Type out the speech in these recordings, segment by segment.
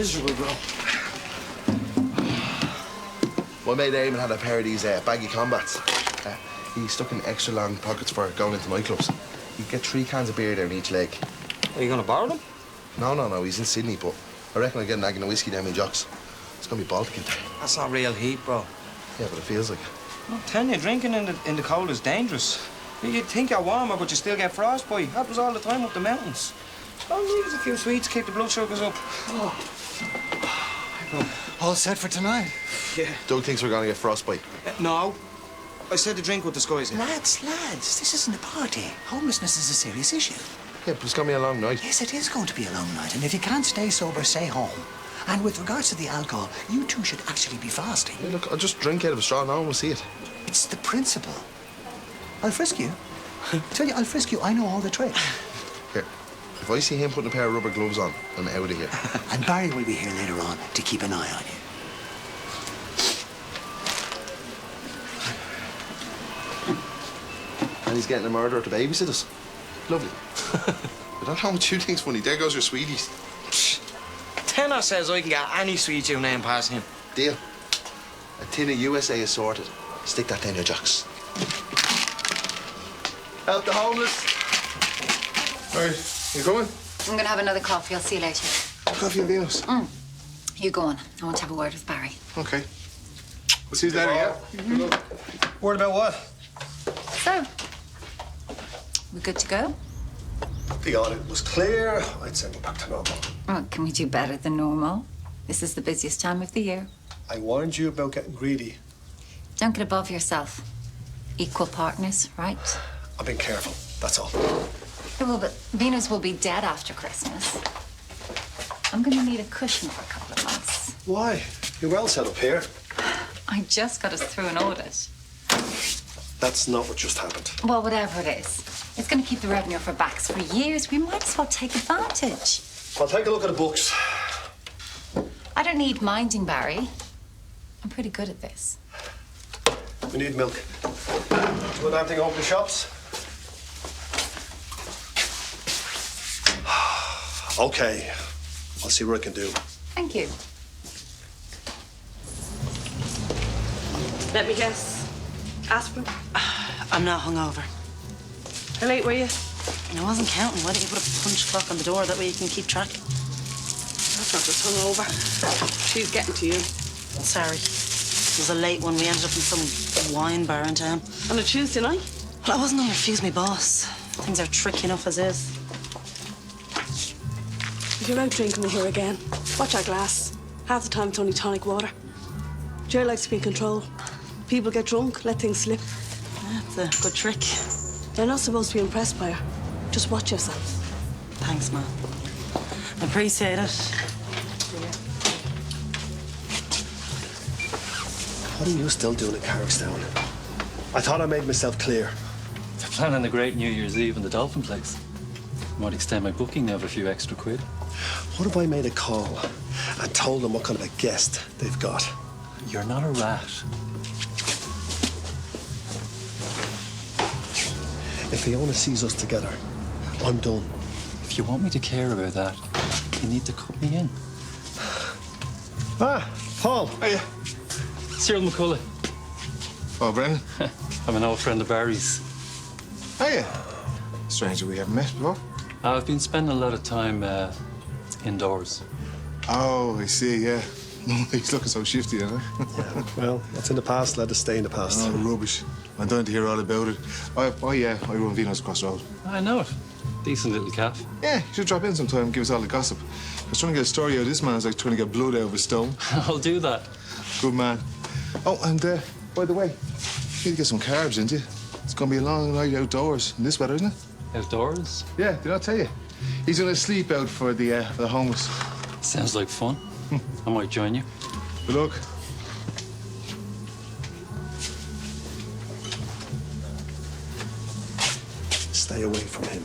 miserable, bro. My mate Eamon had a pair of these baggy combats. He stuck in extra long pockets for going into nightclubs. He'd get 3 cans of beer down each leg. Are you going to borrow them? No. He's in Sydney, but I reckon I'll get an egg and a whiskey down my jocks. It's going to be Baltic in there. That's not real heat, bro. Yeah, but it feels like it. I'm telling you, drinking in the cold is dangerous. You think you're warmer, but you still get frostbite. Happens all the time up the mountains. All you need is a few sweets to keep the blood sugars up. Oh. All set for tonight? Yeah. Doug thinks we're going to get frostbite. No. I said to drink with the skies in. Lads, this isn't a party. Homelessness is a serious issue. Yeah, but it's going to be a long night. Yes, it is going to be a long night, and if you can't stay sober, stay home. And with regards to the alcohol, you two should actually be fasting. Hey, look, I'll just drink out of a straw, no one will see it. It's the principle. I'll frisk you. Tell you, I'll frisk you. I know all the tricks. Here, if I see him putting a pair of rubber gloves on, I'm out of here. And Barry will be here later on to keep an eye on you. And he's getting a murderer to babysit us. Lovely. I don't know what you think's funny. There goes your sweeties. Tenor says I can get any sweet you name past him. Deal. A tin of USA assorted. Stick that down your jocks. Help the homeless. All right, you coming? I'm gonna have another coffee. I'll see you later. Coffee and Venus. You go on. I want to have a word with Barry. Okay. We'll see you later, yeah? Word about what? So, we good to go? The audit was clear. I'd send you back to normal. Well, can we do better than normal? This is the busiest time of the year. I warned you about getting greedy. Don't get above yourself. Equal partners, right? I've been careful, that's all. Yeah, well, but Venus will be dead after Christmas. I'm gonna need a cushion for a couple of months. Why? You're well set up here. I just got us through an audit. That's not what just happened. Well, whatever it is, it's gonna keep the revenue off our backs for years. We might as well take advantage. I'll take a look at the books. I don't need minding, Barry. I'm pretty good at this. We need milk. Do damn thing open the shops? Okay. I'll see what I can do. Thank you. Let me guess. Aspirin? I'm not hungover. How late were you? I wasn't counting. Why don't you put a punch clock on the door? That way you can keep track. That's not just hungover. She's getting to you. Sorry. It was a late one. We ended up in some wine bar in town. On a Tuesday night? Well, I wasn't on Refuse Me Boss. Things are tricky enough as is. If you're out drinking me here again, watch our glass. Half the time it's only tonic water. Jerry likes to be in control. People get drunk, let things slip. Yeah, it's a good trick. You're not supposed to be impressed by her. Just watch yourself. Thanks, man. Appreciate it. What are you still doing at Carrickstown? I thought I made myself clear. They're planning a great New Year's Eve in the Dolphin Place. Might extend my booking now for a few extra quid. What if I made a call and told them what kind of a guest they've got? You're not a rat. If Fiona sees us together, I'm done. If you want me to care about that, you need to cut me in. Ah, Paul. Hiya. Cyril McCullough. Oh, Brendan. I'm an old friend of Barry's. Oh, yeah. Stranger we haven't met before. I've been spending a lot of time indoors. Oh, I see, yeah. He's looking so shifty, you know? Yeah, well, what's in the past, let it stay in the past. Oh, rubbish. I'm dying to hear all about it. Oh yeah, I run Vino's across the road. I know it. Decent little calf. Yeah, you should drop in sometime and give us all the gossip. I was trying to get a story out of this man. It's like trying to get blood out of a stone. I'll do that. Good man. Oh, and by the way, you need to get some carbs, didn't you? It's going to be a long night outdoors in this weather, isn't it? Outdoors? Yeah, did I tell you? He's going to sleep out for the homeless. Sounds like fun. I might join you. Good luck. Stay away from him.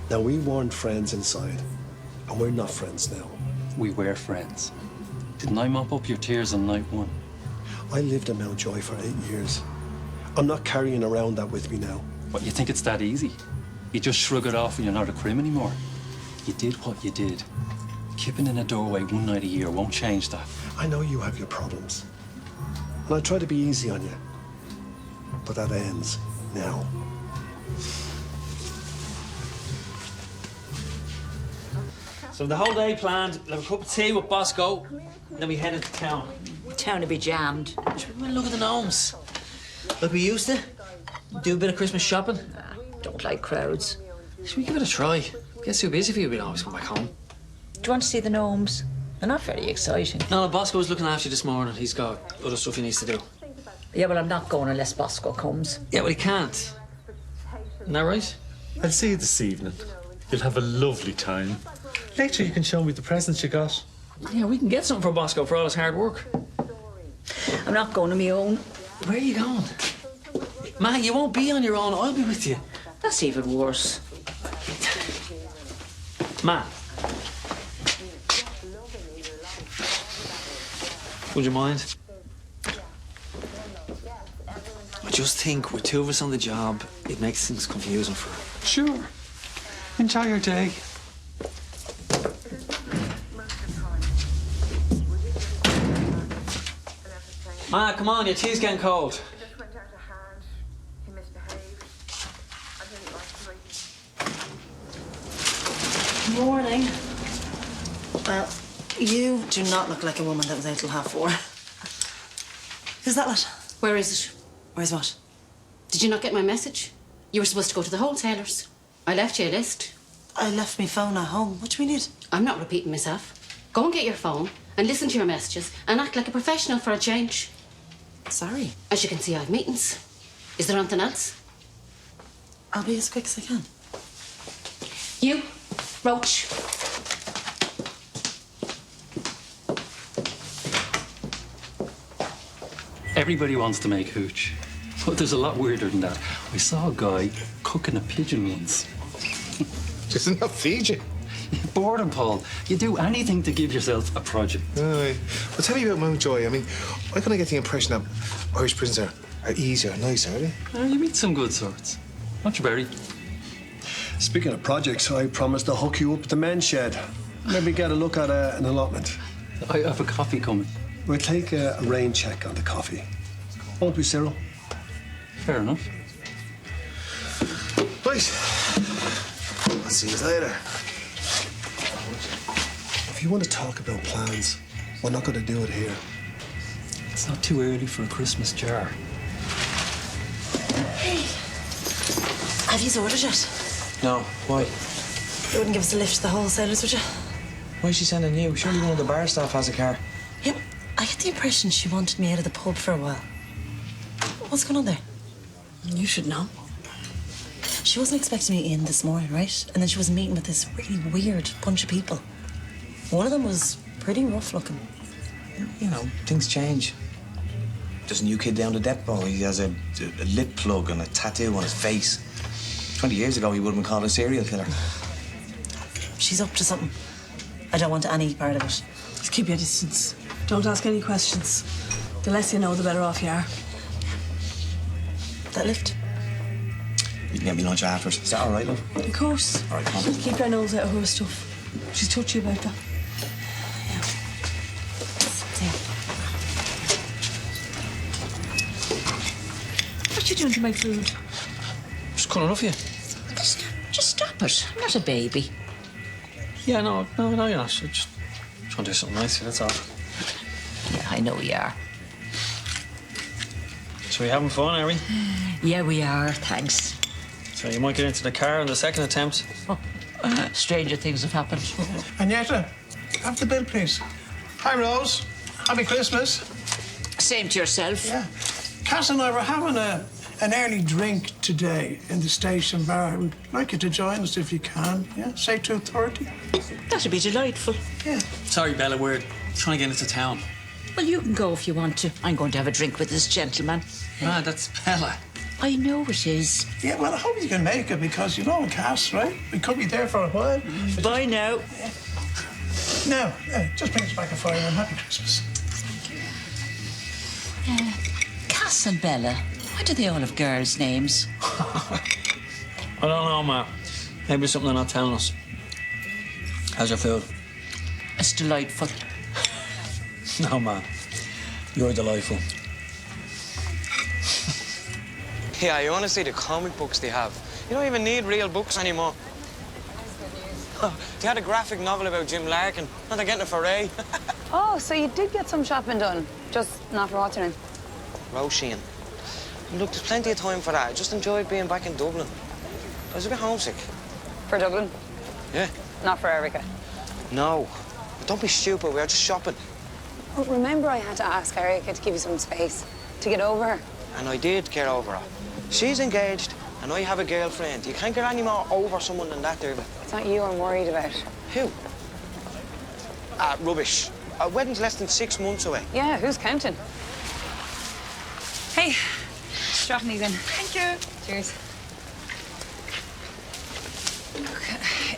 Now, we weren't friends inside, and we're not friends now. We were friends. Didn't I mop up your tears on night one? I lived in Mountjoy for 8 years. I'm not carrying around that with me now. What, you think it's that easy? You just shrug it off and you're not a crim anymore? You did what you did. Kipping in a doorway one night a year won't change that. I know you have your problems. And I try to be easy on you. But that ends now. So the whole day planned, we'll have a cup of tea with Bosco, and then we head into town. Town to be jammed. We'll look at the gnomes. Like we used to. Do a bit of Christmas shopping. Don't like crowds. Should we give it a try? Gets too busy for you, we'll always come back home. Do you want to see the gnomes? They're not very exciting. No, Bosco was looking after you this morning. He's got other stuff he needs to do. Yeah, well, I'm not going unless Bosco comes. Yeah, but he can't. Isn't that right? I'll see you this evening. You'll have a lovely time. Later you can show me the presents you got. Yeah, we can get something for Bosco for all his hard work. I'm not going on my own. Where are you going? Ma, you won't be on your own. I'll be with you. That's even worse. Ma. Would you mind? I just think with two of us on the job, it makes things confusing for her. Sure. Enjoy your day. Ma, come on, your tea's getting cold. Morning. Well, you do not look like a woman that was out till 4:30. Is that what? Where is it? Where's what? Did you not get my message? You were supposed to go to the wholesalers. I left you a list. I left my phone at home. What do we need? I'm not repeating myself. Go and get your phone and listen to your messages and act like a professional for a change. Sorry. As you can see, I have meetings. Is there anything else? I'll be as quick as I can. You, Roach. Everybody wants to make hooch. But there's a lot weirder than that. I saw a guy cooking a pigeon once. Isn't that Fiji? Boredom, Paul. You do anything to give yourself a project. Aye. Well, tell me about Mountjoy. I mean, I kind of get the impression that Irish prisons are easier, nicer, are they? You meet some good sorts. Don't you, Barry? Speaking of projects, I promised to hook you up at the men's shed. Maybe get a look at an allotment. I have a coffee coming. We'll take a rain check on the coffee. Won't we, Cyril? Fair enough. Right. I'll see you later. If you want to talk about plans, we're not going to do it here. It's not too early for a Christmas jar. Hey. Have you ordered it? No, why? You wouldn't give us a lift to the wholesalers, would you? Why is she sending you? Surely one of the bar staff has a car. Yep. I get the impression she wanted me out of the pub for a while. What's going on there? You should know. She wasn't expecting me in this morning, right? And then she was meeting with this really weird bunch of people. One of them was pretty rough looking. You know, things change. There's a new kid down the depot. He has a lip plug and a tattoo on his face. 20 years ago, he would have been called a serial killer. She's up to something. I don't want any part of it. Just keep your distance. Don't ask any questions. The less you know, the better off you are. That lift? You can get me lunch afterwards. Is that all right, love? Of course. All right, come on. Keep your nose out of her stuff. She's touchy about that. Yeah. What you doing to make food? Just cutting off you. Just stop it. I'm not a baby. Yeah, no, you're not. I just trying to do something nice here, that's all. Yeah, I know we are. So we having fun, are we? Yeah, we are, thanks. So you might get into the car on the second attempt. Oh, stranger things have happened. Agneta, have the bill, please. Hi, Rose. Happy Christmas. Same to yourself. Yeah. Cass and I were having an early drink today in the station bar. We'd like you to join us if you can. Yeah, say 2:30. That'd be delightful. Yeah. Sorry, Bella, we're trying to get into town. Well, you can go if you want to. I'm going to have a drink with this gentleman. Ah, that's Bella. I know it is. Yeah, well, I hope you can make it because you know Cass, right? We could be there for a while. Bye now. Yeah. Now, just bring us back a fire and happy Christmas. Cass and Bella. Why do they all have girls' names? I don't know, Ma. Maybe it's something they're not telling us. How's your food? That's delightful. No, man. You're delightful. Yeah, you want to see the comic books they have? You don't even need real books anymore. They had a graphic novel about Jim Larkin, and they're getting it for Ray. Oh, so you did get some shopping done, just not for what's her name? Roisin. Look, there's plenty of time for that. I just enjoyed being back in Dublin. I was a bit homesick. For Dublin? Yeah. Not for Erica? No. But don't be stupid, we were just shopping. Well, remember I had to ask Erica to give you some space to get over her? And I did get over her. She's engaged, and I have a girlfriend. You can't get any more over someone than that, Derby. It's not you I'm worried about. Who? Rubbish. Our wedding's less than 6 months away. Yeah, who's counting? Hey, just dropping these in. Thank you. Cheers. Look,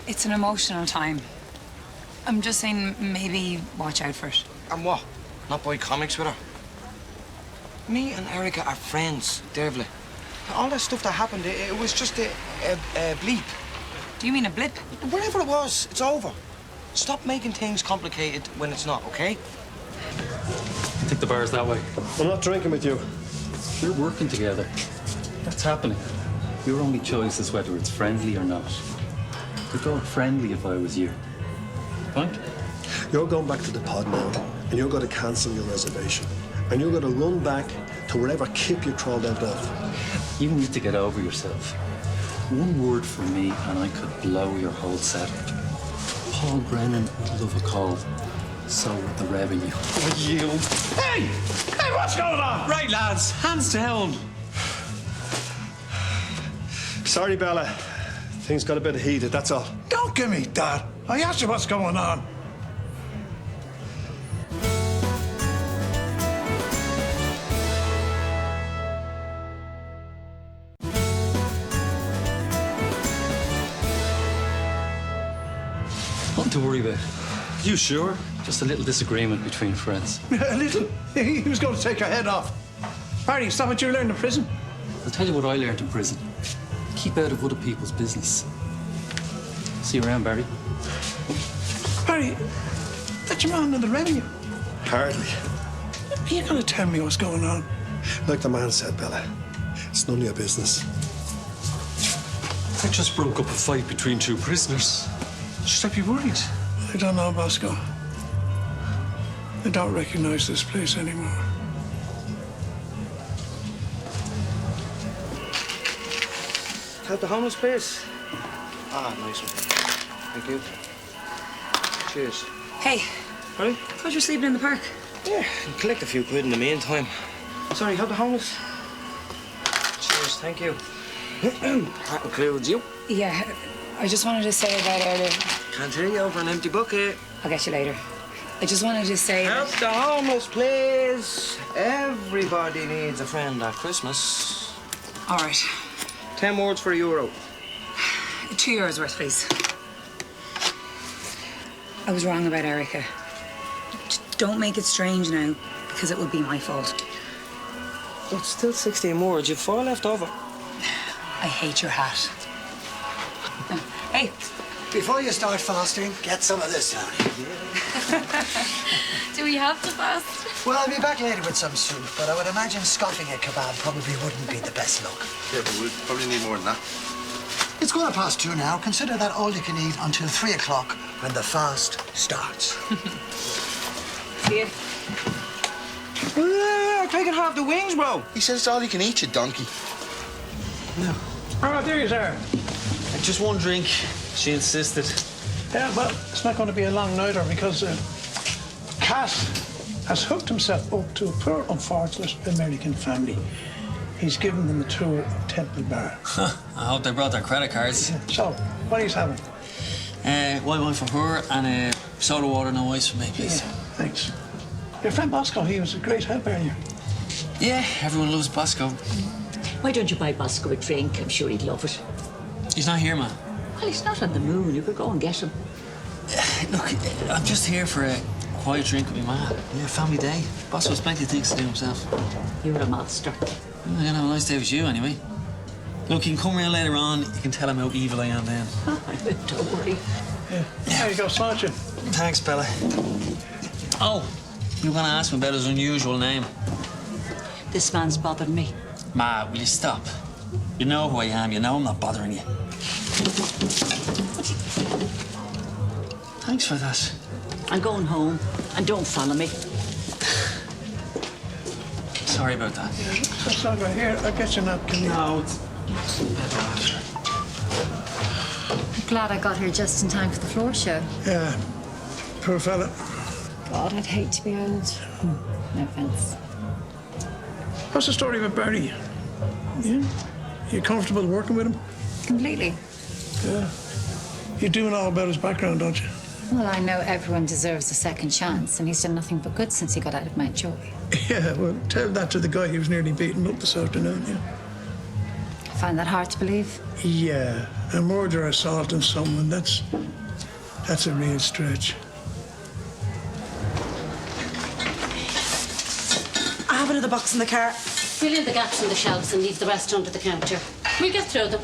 it's an emotional time. I'm just saying maybe watch out for it. And what? Not buy comics with her? Me and Erica are friends, Dervla. All that stuff that happened, it was just a bleep. Do you mean a blip? Whatever it was, it's over. Stop making things complicated when it's not, okay? I think the bar's that way. I'm not drinking with you. We're working together. That's happening. Your only choice is whether it's friendly or not. I'd go friendly if I was you. Point? You're going back to the pod now, and you're going to cancel your reservation. And you're going to run back to wherever kip you crawled out of. You need to get over yourself. One word from me and I could blow your whole setup. Paul Brennan would love a call. So would the revenue. Oh, you. Hey! Hey, what's going on? Right, lads, hands down. Sorry, Bella. Things got a bit heated, that's all. Don't give me that. I asked you what's going on. Nothing to worry about. You sure? Just a little disagreement between friends. A little. He was going to take your head off. Barry, is that what you learned in prison? I'll tell you what I learned in prison. Keep out of other people's business. See you around, Barry. Barry, that's your man in the revenue. Hardly. Are you going to tell me what's going on? Like the man said, Bella, it's none of your business. I just broke up a fight between two prisoners. Should I be worried? I don't know, Bosco. I don't recognize this place anymore. How's the homeless place? Ah, nice one. Thank you. Cheers. Hey. Sorry? Thought you were sleeping in the park. Yeah, I'll collect a few quid in the meantime. Sorry, how the homeless? Cheers, thank you. That includes you. Yeah, I just wanted to say about earlier. Can't hear you over an empty bucket. I'll get you later. I just wanted to say. Help the homeless, please. Everybody needs a friend at Christmas. All right. 10 words for €1. €2 worth, please. I was wrong about Erica. Don't make it strange now, because it would be my fault. But still 16 words. You've 4 left over. I hate your hat. Hey. Before you start fasting, get some of this down here. Do we have to fast? Well, I'll be back later with some soup, but I would imagine scoffing a kebab probably wouldn't be the best look. Yeah, but we'll probably need more than that. It's 2:15 now. Consider that all you can eat until 3 o'clock when the fast starts. See you. I'm taking half the wings, bro. He says it's all you can eat, you donkey. No. All right, there you are. Just one drink. She insisted. Yeah, well, it's not going to be a long nighter because Cass has hooked himself up to a poor, unfortunate American family. He's given them a tour of Temple Bar. I hope they brought their credit cards. Yeah. So, what are you having? White wine for her and soda water, no ice for me, please. Yeah, thanks. Your friend Bosco, he was a great help earlier. Yeah, everyone loves Bosco. Why don't you buy Bosco a drink? I'm sure he'd love it. He's not here, man. Well, he's not on the moon. You could go and get him. Look, I'm just here for a quiet drink with my man. Yeah, family day. Bosco has plenty of things to do himself. You're a monster. I'm gonna have a nice day with you, anyway. Look, you can come around later on. You can tell him how evil I am then. Don't worry. Yeah. There you go, Sergeant. Thanks, Bella. Oh, you were going to ask me about his unusual name. This man's bothered me. Ma, will you stop? You know who I am. You know I'm not bothering you. Thanks for that. I'm going home, and don't follow me. Sorry about that. That's all right. Here, I'll get you a napkin. No, it's better after. I'm glad I got here just in time for the floor show. Yeah, poor fella. God, I'd hate to be old. No offense. What's the story about Barry? Yeah? You comfortable working with him? Completely. Yeah. You do know all about his background, don't you? Well, I know everyone deserves a second chance, and he's done nothing but good since he got out of Mountjoy. Yeah, well, tell that to the guy who was nearly beaten up this afternoon, yeah. I find that hard to believe. Yeah, a murder assault on someone, that's a real stretch. I have another box in the car. Fill in the gaps in the shelves and leave the rest under the counter. We'll get through them.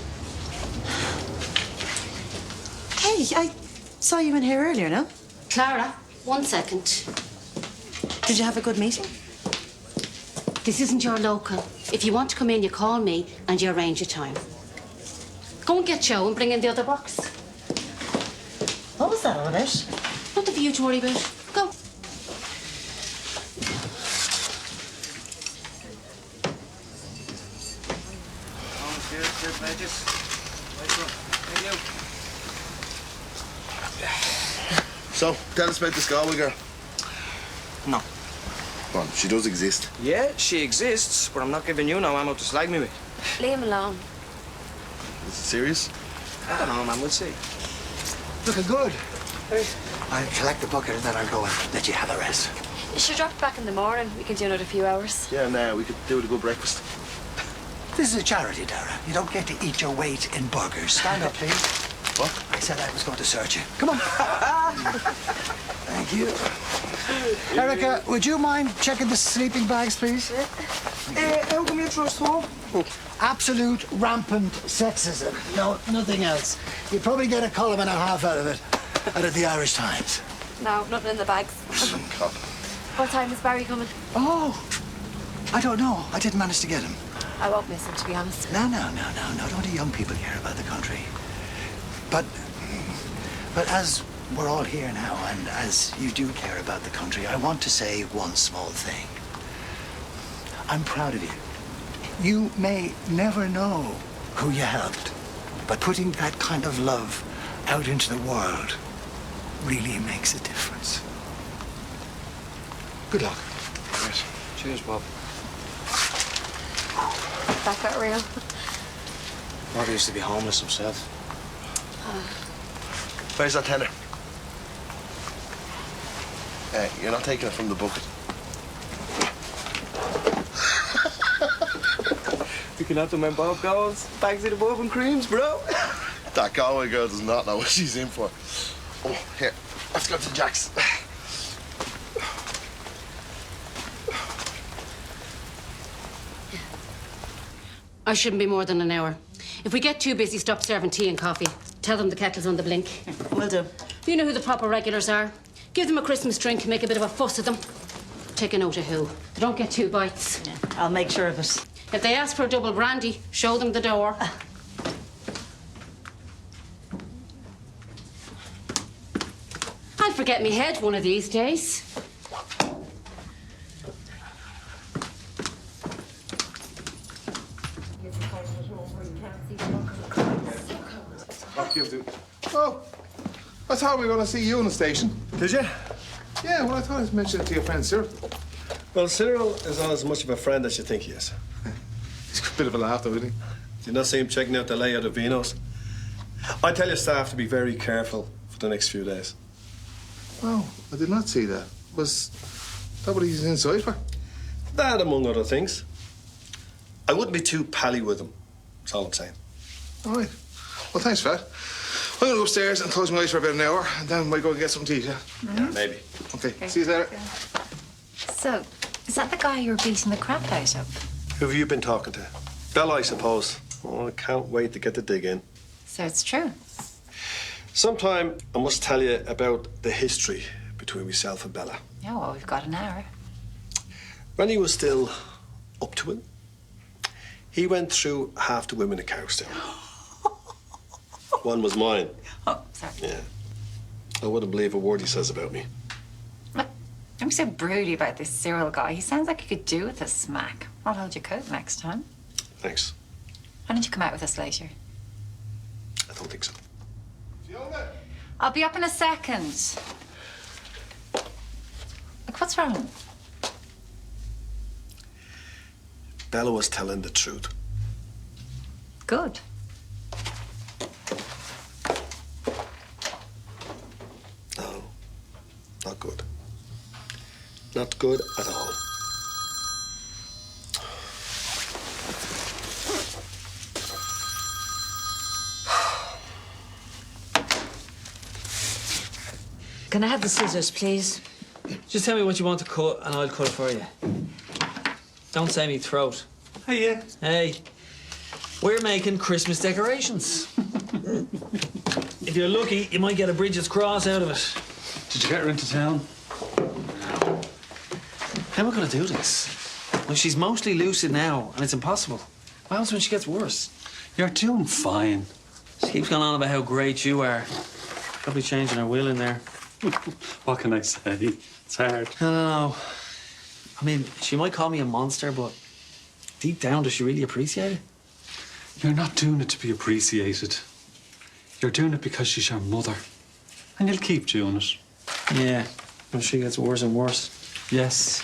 Hey, I saw you in here earlier, no? Clara, 1 second. Did you have a good meeting? This isn't your local. If you want to come in, you call me and you arrange a time. Go and get Joe and bring in the other box. What was that all about? Nothing for you to worry about. Go. So, tell us about this Galway girl. No. Well, she does exist. Yeah, she exists, but I'm not giving you no ammo to slag me with. Leave him alone. Is it serious? I don't know, man. We'll see. Looking good. I'll collect the bucket and then I'll go and let you have a rest. You should drop back in the morning. We can do another few hours. Yeah, now we could do with a good breakfast. This is a charity, Dara. You don't get to eat your weight in burgers. Stand up, please. What? I said I was going to search you. Come on. Thank you. Erica, would you mind checking the sleeping bags, please? How come you trust home? Absolute rampant sexism. No, nothing else. You'd probably get a column and a half out of it, out of the Irish Times. No, nothing in the bags. Some cop. What time is Barry coming? Oh, I don't know. I didn't manage to get him. I won't miss him, to be honest. No. Not only young people care about the country. But as we're all here now, and as you do care about the country, I want to say one small thing. I'm proud of you. You may never know who you helped, but putting that kind of love out into the world really makes a difference. Good luck. Right. Cheers, Bob. That got real. Bob used to be homeless himself. Where's that tenner? You're not taking it from the bucket. Looking after my Bob goes. Bags of the Bob and creams, bro. That Galway girl does not know what she's in for. Oh, here. Let's go to Jack's. I shouldn't be more than an hour. If we get too busy, stop serving tea and coffee. Tell them the kettle's on the blink. Will do. You know who the proper regulars are. Give them a Christmas drink and make a bit of a fuss of them. Take a note of who. They don't get 2 bites. Yeah, I'll make sure of it. If they ask for a double brandy, show them the door. I'll forget me head one of these days. Oh, I thought we were going to see you in the station. Did you? Yeah, well, I thought I'd mention it to your friend Cyril. Well, Cyril is not as much of a friend as you think he is. He's got a bit of a laugh, though, isn't he? Did you not see him checking out the layout of Vino's? I tell your staff to be very careful for the next few days. Oh, I did not see that. Was that what he's inside for? That, among other things. I wouldn't be too pally with him. That's all I'm saying. All right. Well, thanks for that. I'm going to go upstairs and close my eyes for about an hour, and then might go and get something to eat, yeah? Yeah, maybe. Okay. See you later. So, is that the guy you were beating the crap out of? Who have you been talking to? Bella, I suppose. Oh, I can't wait to get the dig in. So it's true. Sometime I must tell you about the history between myself and Bella. Yeah, well, we've got an hour. When he was still up to it, he went through half the women in Cowstown. One was mine. Oh, sorry. Yeah. I wouldn't believe a word he says about me. Look, don't be so broody about this Cyril guy. He sounds like he could do with a smack. I'll hold your coat next time. Thanks. Why don't you come out with us later? I don't think so. I'll be up in a second. Look, what's wrong? Bella was telling the truth. Good. No, not good. Not good at all. Can I have the scissors, please? Just tell me what you want to cut and I'll cut it for you. Don't say me throat. Hey, yeah. Hey, we're making Christmas decorations. If you're lucky, you might get a Bridget's cross out of it. Did you get her into town? How am I going to do this? Well, she's mostly lucid now, and it's impossible. What happens when she gets worse? You're doing fine. She keeps going on about how great you are. Probably changing her will in there. What can I say? It's hard. I don't know. I mean, she might call me a monster, but deep down, does she really appreciate it? You're not doing it to be appreciated. You're doing it because she's your mother. And you'll keep doing it. Yeah, when she gets worse and worse. Yes.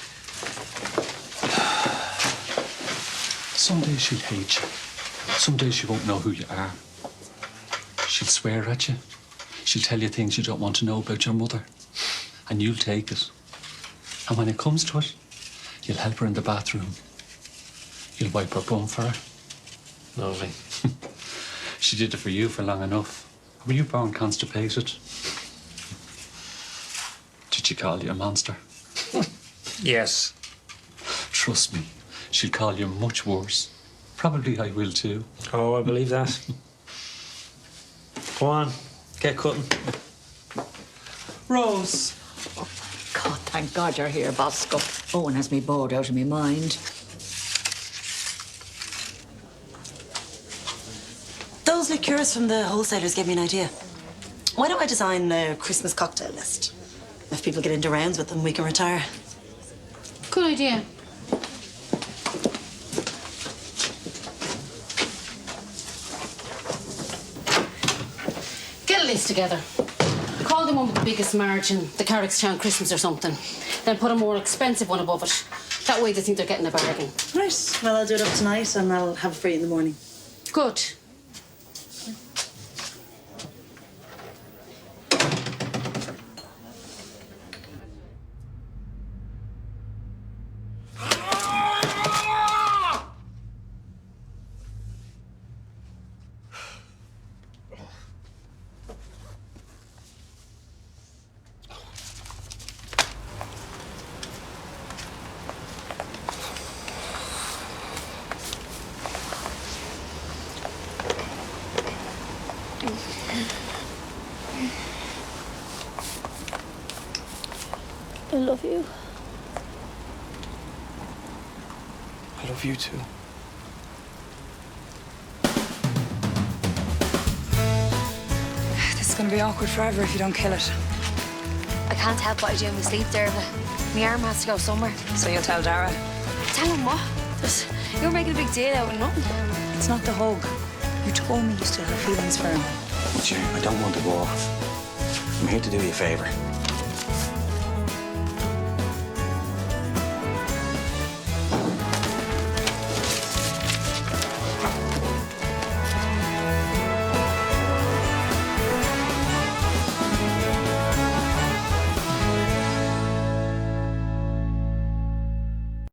Some days she'll hate you. Some days she won't know who you are. She'll swear at you. She'll tell you things you don't want to know about your mother. And you'll take it. And when it comes to it, you'll help her in the bathroom. You'll wipe her bum for her. Lovely. She did it for you for long enough. Were you born constipated? Did she call you a monster? Yes. Trust me, she'll call you much worse. Probably I will too. Oh, I believe that. Go on, get cutting. Rose. God, thank God you're here, Bosco. Owen has me bored out of my mind. Those liqueurs from the wholesalers gave me an idea. Why don't I design a Christmas cocktail list? If people get into rounds with them, we can retire. Good idea. Get a list together. Call the one with the biggest margin, the Carrickstown Christmas or something. Then put a more expensive one above it. That way they think they're getting a bargain. Right. Well, I'll do it up tonight and I'll have it for you in the morning. Good. I love you. I love you too. This is going to be awkward forever if you don't kill it. I can't help what I do in my sleep there, but my arm has to go somewhere. So you'll tell Dara? Tell him what? You're making a big deal out of nothing. It's not the hug. You told me you still have feelings for him. Jerry, I don't want to go off. I'm here to do you a favour.